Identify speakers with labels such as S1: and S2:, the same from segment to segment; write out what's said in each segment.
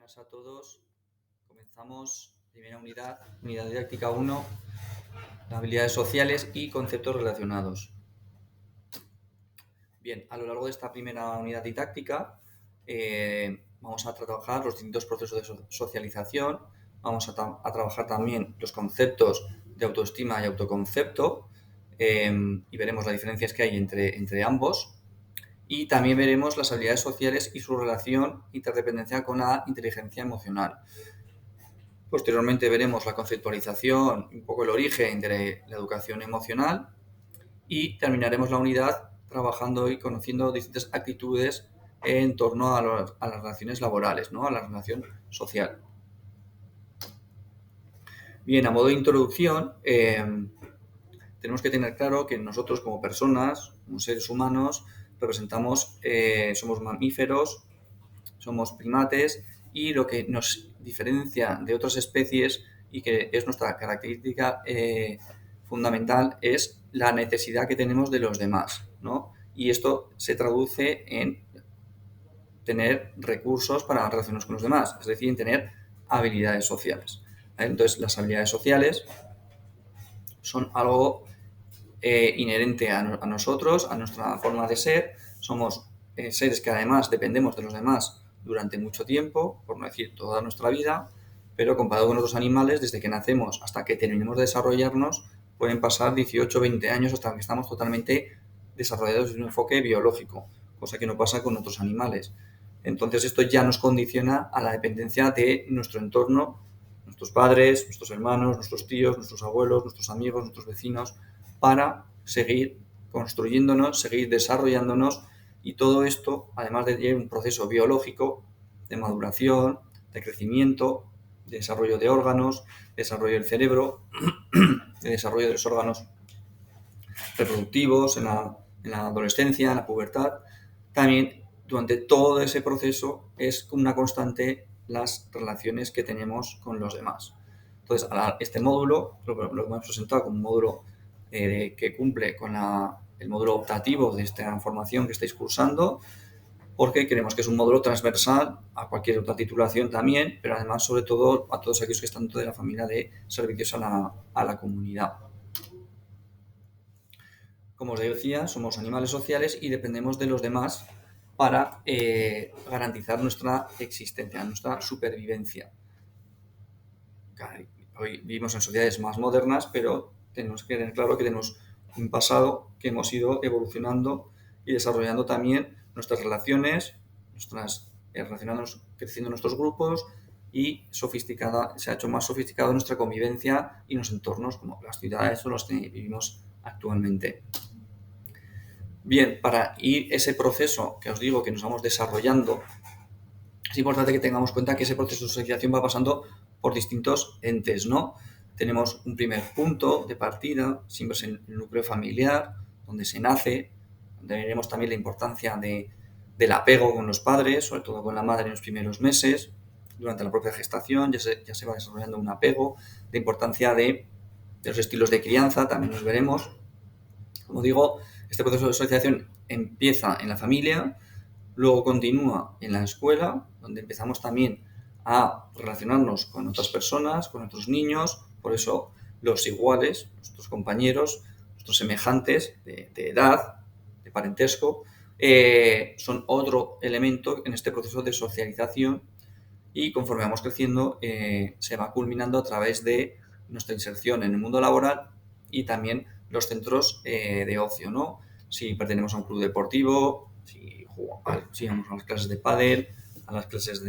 S1: Buenas a todos. Comenzamos primera unidad didáctica 1, habilidades sociales y conceptos relacionados. Bien, a lo largo de esta primera unidad didáctica vamos a trabajar los distintos procesos de socialización, vamos a trabajar también los conceptos de autoestima y autoconcepto y veremos las diferencias que hay entre ambos. Y también veremos las habilidades sociales y su relación, interdependencia con la inteligencia emocional. Posteriormente veremos la conceptualización, un poco el origen de la educación emocional y terminaremos la unidad trabajando y conociendo distintas actitudes en torno a las relaciones laborales, ¿no? A la relación social. Bien, a modo de introducción, tenemos que tener claro que nosotros como personas, como seres humanos, somos mamíferos, somos primates y lo que nos diferencia de otras especies y que es nuestra característica fundamental es la necesidad que tenemos de los demás, ¿no? Y esto se traduce en tener recursos para relacionarnos con los demás, es decir, en tener habilidades sociales. Entonces, las habilidades sociales son algo inherente a nosotros, a nuestra forma de ser. Somos seres que además dependemos de los demás durante mucho tiempo, por no decir toda nuestra vida, pero comparado con otros animales, desde que nacemos hasta que terminemos de desarrollarnos, pueden pasar 18 o 20 años hasta que estamos totalmente desarrollados desde un enfoque biológico, cosa que no pasa con otros animales. Entonces esto ya nos condiciona a la dependencia de nuestro entorno, nuestros padres, nuestros hermanos, nuestros tíos, nuestros abuelos, nuestros amigos, nuestros vecinos, para seguir construyéndonos, seguir desarrollándonos, y todo esto, además de tener un proceso biológico de maduración, de crecimiento, de desarrollo de órganos, desarrollo del cerebro, de desarrollo de los órganos reproductivos en la adolescencia, en la pubertad, también durante todo ese proceso es una constante las relaciones que tenemos con los demás. Entonces, este módulo lo hemos presentado como un módulo que cumple con el módulo optativo de esta formación que estáis cursando, porque creemos que es un módulo transversal a cualquier otra titulación también, pero además, sobre todo, a todos aquellos que están dentro de la familia de servicios a la comunidad. Como os decía, somos animales sociales y dependemos de los demás para garantizar nuestra existencia, nuestra supervivencia. Hoy vivimos en sociedades más modernas, pero tenemos que tener claro que tenemos un pasado que hemos ido evolucionando y desarrollando también nuestras relaciones, relacionándonos, creciendo nuestros grupos, y se ha hecho más sofisticada nuestra convivencia y los entornos como las ciudades o los que vivimos actualmente. Bien, para ir ese proceso que os digo que nos vamos desarrollando, es importante que tengamos en cuenta que ese proceso de socialización va pasando por distintos entes, ¿no? Tenemos un primer punto de partida, siempre es el núcleo familiar, donde se nace, donde veremos también la importancia del apego con los padres, sobre todo con la madre en los primeros meses. Durante la propia gestación ya se va desarrollando un apego, la importancia de los estilos de crianza, también los veremos. Como digo, este proceso de socialización empieza en la familia, luego continúa en la escuela, donde empezamos también a relacionarnos con otras personas, con otros niños, por eso los iguales, nuestros compañeros, nuestros semejantes de edad, de parentesco, son otro elemento en este proceso de socialización, y conforme vamos creciendo se va culminando a través de nuestra inserción en el mundo laboral y también los centros de ocio, ¿no? Si pertenecemos a un club deportivo, si vamos a las clases de pádel, a las clases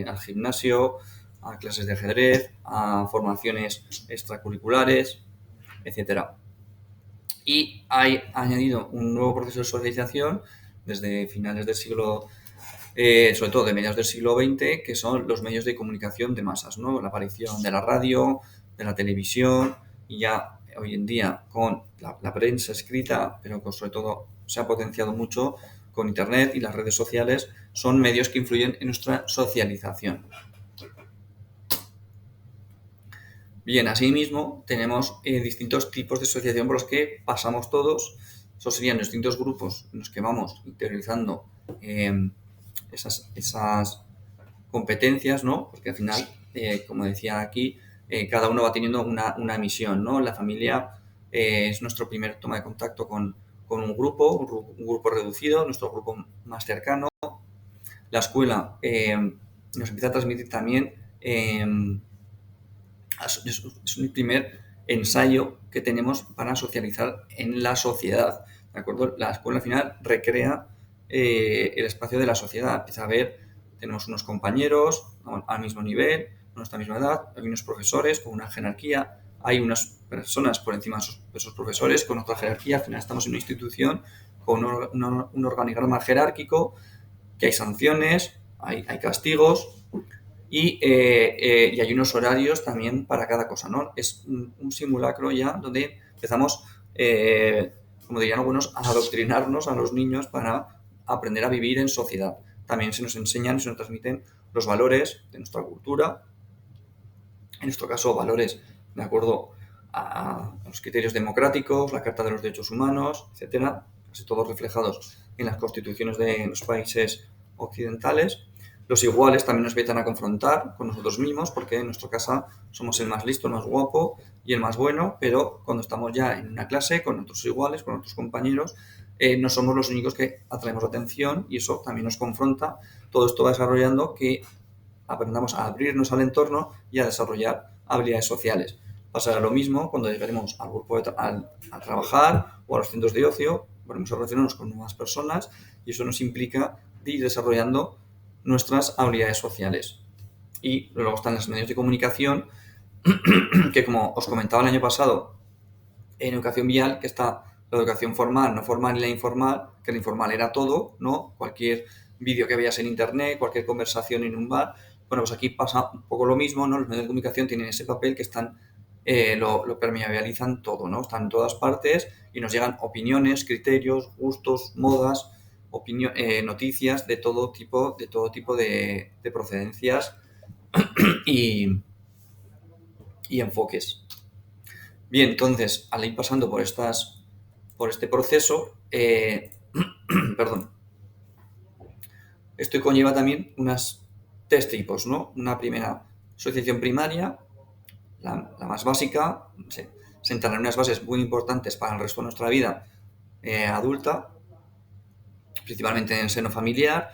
S1: al gimnasio, a clases de ajedrez, a formaciones extracurriculares, etc. Y hay añadido un nuevo proceso de socialización desde finales del siglo, sobre todo de mediados del siglo XX, que son los medios de comunicación de masas, ¿no? La aparición de la radio, de la televisión, y ya hoy en día con la prensa escrita, pero sobre todo se ha potenciado mucho con Internet y las redes sociales, son medios que influyen en nuestra socialización. Bien, asimismo, tenemos distintos tipos de socialización por los que pasamos todos. Esos serían los distintos grupos en los que vamos interiorizando esas competencias, ¿no? Porque al final, como decía aquí, cada uno va teniendo una misión, ¿no? La familia es nuestro primer toma de contacto con un grupo reducido, nuestro grupo más cercano. La escuela nos empieza a transmitir también, es un primer ensayo que tenemos para socializar en la sociedad, ¿de acuerdo? La escuela al final recrea el espacio de la sociedad, empieza a ver, tenemos unos compañeros al mismo nivel, a nuestra misma edad, hay unos profesores con una jerarquía, hay unas personas por encima de esos profesores con otra jerarquía, al final estamos en una institución con un organigrama jerárquico, que hay sanciones, hay castigos y hay unos horarios también para cada cosa, ¿no? Es un simulacro ya donde empezamos, como dirían algunos, a adoctrinarnos a los niños para aprender a vivir en sociedad. También se nos enseñan y se nos transmiten los valores de nuestra cultura, en nuestro caso valores de acuerdo a los criterios democráticos, la Carta de los Derechos Humanos, etcétera, casi todos reflejados en las constituciones de los países occidentales. Los iguales también nos empiezan a confrontar con nosotros mismos, porque en nuestra casa somos el más listo, el más guapo y el más bueno, pero cuando estamos ya en una clase con nuestros iguales, con nuestros compañeros, no somos los únicos que atraemos la atención y eso también nos confronta. Todo esto va desarrollando que aprendamos a abrirnos al entorno y a desarrollar habilidades sociales. Pasará lo mismo cuando llegaremos al grupo a trabajar o a los centros de ocio, volvemos a relacionarnos con nuevas personas y eso nos implica ir desarrollando nuestras habilidades sociales. Y luego están los medios de comunicación, que como os comentaba el año pasado, en educación vial, que está la educación formal, no formal y la informal, que la informal era todo, ¿no? Cualquier vídeo que veas en internet, cualquier conversación en un bar. Bueno, pues aquí pasa un poco lo mismo, ¿no? Los medios de comunicación tienen ese papel que están, lo permeabilizan todo, ¿no? Están en todas partes y nos llegan opiniones, criterios, gustos, modas, noticias de todo tipo de procedencias y enfoques. Bien, entonces, al ir pasando por este proceso, perdón, esto conlleva también unas tres tipos, ¿no? Una primera, asociación primaria, la más básica, sentará unas bases muy importantes para el resto de nuestra vida adulta, principalmente en el seno familiar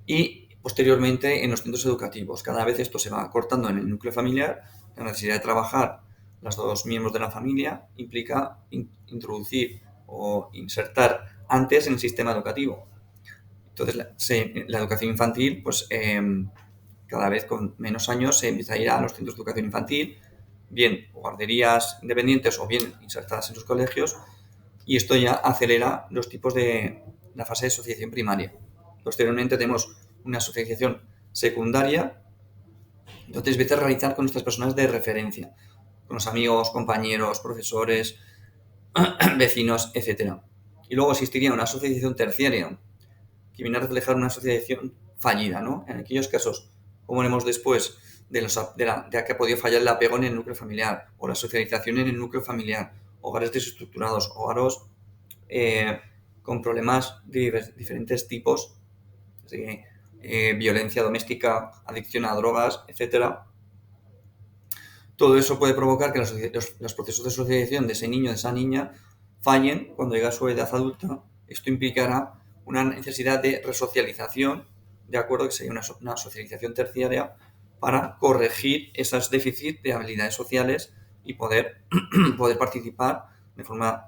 S1: y posteriormente en los centros educativos. Cada vez esto se va cortando en el núcleo familiar, la necesidad de trabajar los dos miembros de la familia implica introducir o insertar antes en el sistema educativo. Entonces, la educación infantil, pues cada vez con menos años se empieza a ir a los centros de educación infantil, bien guarderías independientes o bien insertadas en sus colegios, y esto ya acelera los tipos de la fase de asociación primaria. Posteriormente tenemos una asociación secundaria, entonces empieza a realizar con nuestras personas de referencia, con los amigos, compañeros, profesores, vecinos, etc. Y luego existiría una asociación terciaria, que viene a reflejar una asociación fallida, ¿no? En aquellos casos, como veremos después, de que ha podido fallar el apego en el núcleo familiar o la socialización en el núcleo familiar, hogares desestructurados, hogares con problemas de diferentes tipos, violencia doméstica, adicción a drogas, etc. Todo eso puede provocar que los procesos de socialización de ese niño, de esa niña, fallen cuando llega a su edad adulta. Esto implicará una necesidad de resocialización, de acuerdo, que sería una socialización terciaria para corregir esos déficits de habilidades sociales y poder participar de forma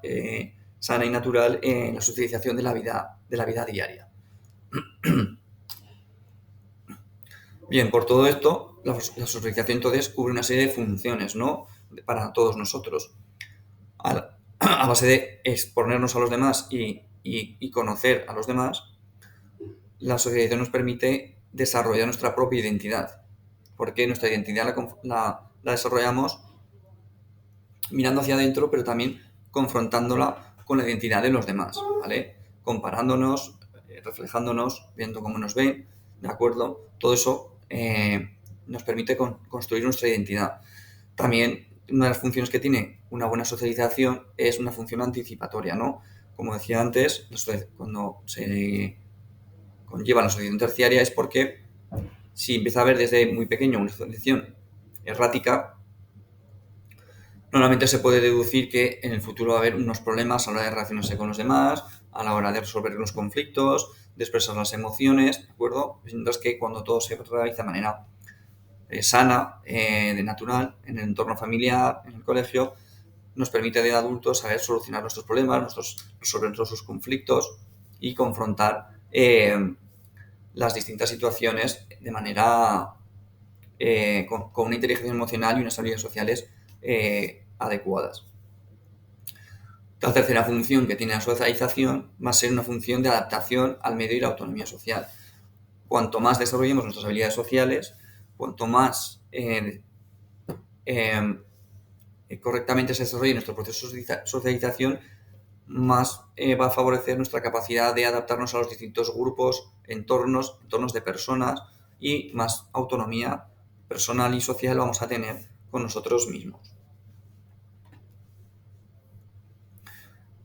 S1: sana y natural en la socialización de la vida diaria. Bien, por todo esto, la socialización entonces cubre una serie de funciones, ¿no? Para todos nosotros. A base de exponernos a los demás y conocer a los demás, la socialización nos permite desarrollar nuestra propia identidad, porque nuestra identidad la desarrollamos mirando hacia adentro, pero también confrontándola con la identidad de los demás, ¿vale? Comparándonos, reflejándonos, viendo cómo nos ven, ¿de acuerdo? Todo eso nos permite construir nuestra identidad. También una de las funciones que tiene una buena socialización es una función anticipatoria, ¿no? Como decía antes, cuando se conlleva la asociación terciaria es porque Si empieza a haber desde muy pequeño una elección errática, normalmente se puede deducir que en el futuro va a haber unos problemas a la hora de relacionarse con los demás, a la hora de resolver los conflictos, de expresar las emociones, ¿de acuerdo? Mientras que cuando todo se realiza de manera sana, de natural, en el entorno familiar, en el colegio, nos permite de adultos saber solucionar nuestros problemas, resolver nuestros conflictos y confrontar las distintas situaciones de manera con una inteligencia emocional y unas habilidades sociales adecuadas. La tercera función que tiene la socialización va a ser una función de adaptación al medio y la autonomía social. Cuanto más desarrollemos nuestras habilidades sociales, cuanto más correctamente se desarrolle nuestro proceso de socialización, más va a favorecer nuestra capacidad de adaptarnos a los distintos grupos, entornos de personas, y más autonomía personal y social vamos a tener con nosotros mismos.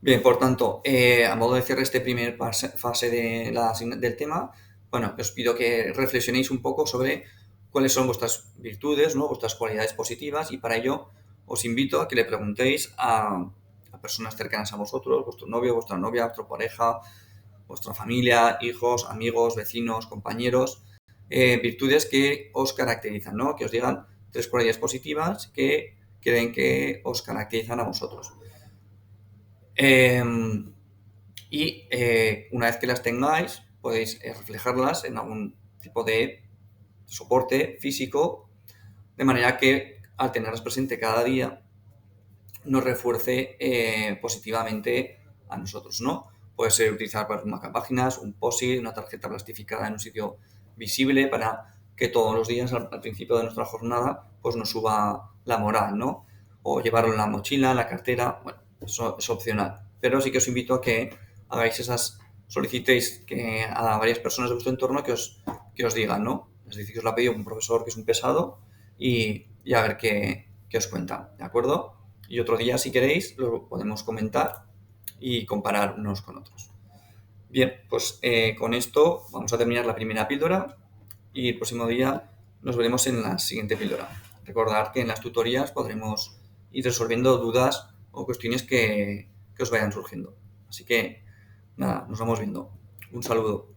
S1: Bien, por tanto, a modo de cierre este primer fase del tema, bueno, os pido que reflexionéis un poco sobre cuáles son vuestras virtudes, ¿no? Vuestras cualidades positivas, y para ello os invito a que le preguntéis a personas cercanas a vosotros, vuestro novio, vuestra novia, vuestra pareja, vuestra familia, hijos, amigos, vecinos, compañeros, virtudes que os caracterizan, ¿no? Que os digan 3 cualidades positivas que creen que os caracterizan a vosotros. Una vez que las tengáis, podéis reflejarlas en algún tipo de soporte físico, de manera que al tenerlas presente cada día nos refuerce positivamente a nosotros, ¿no? Puede ser utilizar un marcapáginas, un post-it, una tarjeta plastificada en un sitio visible para que todos los días al principio de nuestra jornada pues nos suba la moral, ¿no? O llevarlo en la mochila, en la cartera, bueno, eso es opcional. Pero sí que os invito a que hagáis solicitéis a varias personas de vuestro entorno que os digan, ¿no? Es decir, que os lo ha pedido un profesor que es un pesado y a ver qué os cuenta, ¿de acuerdo? Y otro día, si queréis, lo podemos comentar y comparar unos con otros. Bien, pues con esto vamos a terminar la primera píldora y el próximo día nos veremos en la siguiente píldora. Recordad que en las tutorías podremos ir resolviendo dudas o cuestiones que os vayan surgiendo. Así que, nada, nos vamos viendo. Un saludo.